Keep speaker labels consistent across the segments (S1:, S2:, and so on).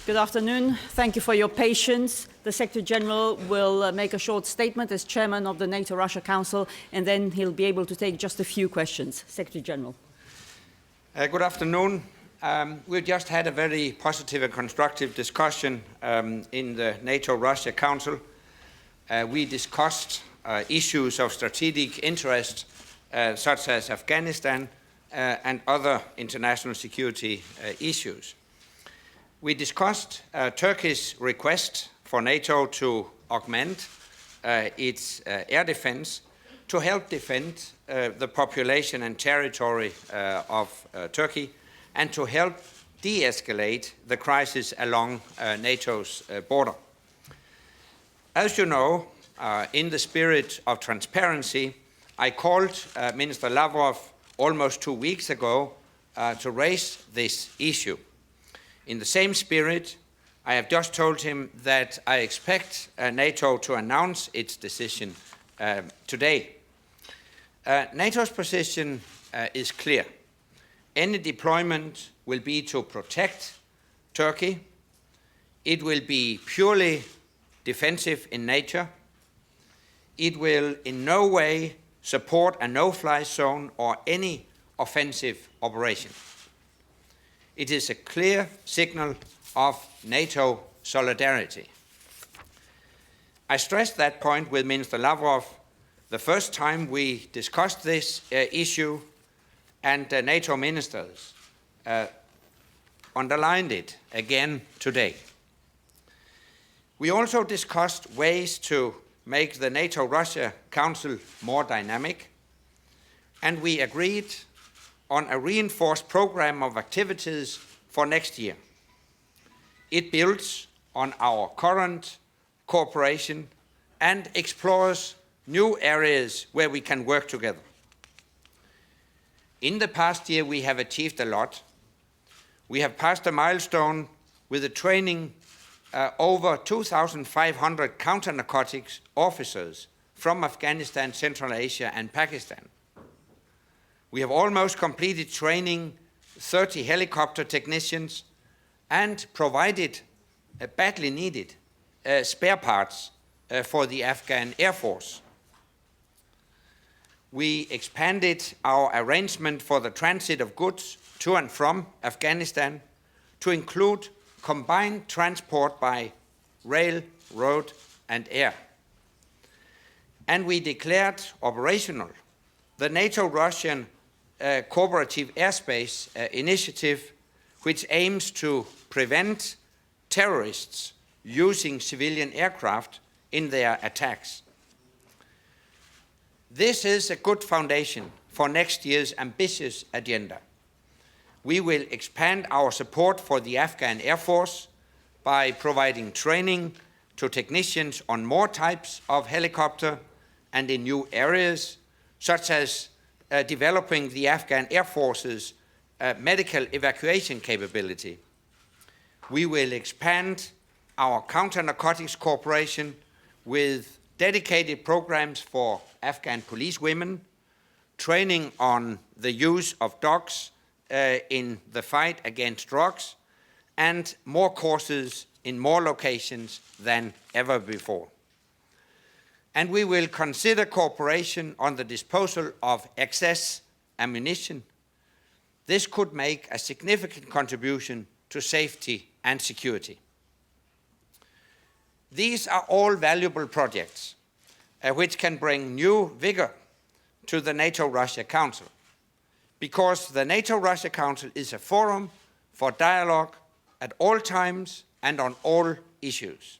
S1: Good afternoon. Thank you for your patience. The Secretary General will make a short statement as Chairman of the NATO-Russia Council, and then he'll be able to take just a few questions. Secretary General.
S2: Good afternoon. We've just had a very positive and constructive discussion in the NATO-Russia Council. We discussed issues of strategic interest such as Afghanistan and other international security issues. We discussed Turkey's request for NATO to augment its air defense to help defend the population and territory of Turkey and to help de-escalate the crisis along NATO's border. As you know, in the spirit of transparency, I called Minister Lavrov almost 2 weeks ago to raise this issue. In the same spirit, I have just told him that I expect NATO to announce its decision today. NATO's position is clear. Any deployment will be to protect Turkey. It will be purely defensive in nature. It will in no way support a no-fly zone or any offensive operation. It is a clear signal of NATO solidarity. I stressed that point with Minister Lavrov the first time we discussed this issue, and NATO ministers underlined it again today. We also discussed ways to make the NATO-Russia Council more dynamic, and we agreed on a reinforced program of activities for next year. It builds on our current cooperation and explores new areas where we can work together. In the past year, we have achieved a lot. We have passed a milestone with the training over 2,500 counter-narcotics officers from Afghanistan, Central Asia, and Pakistan. We have almost completed training 30 helicopter technicians and provided badly needed spare parts for the Afghan Air Force. We expanded our arrangement for the transit of goods to and from Afghanistan to include combined transport by rail, road, and air. And we declared operational the NATO-Russian Cooperative Airspace Initiative, which aims to prevent terrorists using civilian aircraft in their attacks. This is a good foundation for next year's ambitious agenda. We will expand our support for the Afghan Air Force by providing training to technicians on more types of helicopter and in new areas, such as developing the Afghan Air Force's medical evacuation capability. We will expand our counter-narcotics cooperation with dedicated programs for Afghan police women, training on the use of dogs in the fight against drugs, and more courses in more locations than ever before. And we will consider cooperation on the disposal of excess ammunition. This could make a significant contribution to safety and security. These are all valuable projects which can bring new vigor to the NATO-Russia Council, because the NATO-Russia Council is a forum for dialogue at all times and on all issues.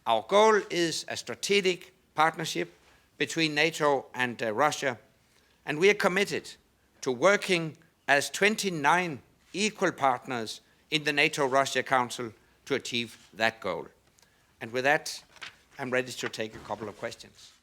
S2: Our goal is a strategic partnership between NATO and Russia, and we are committed to working as 29 equal partners in the NATO-Russia Council to achieve that goal. And with that, I'm ready to take a couple of questions.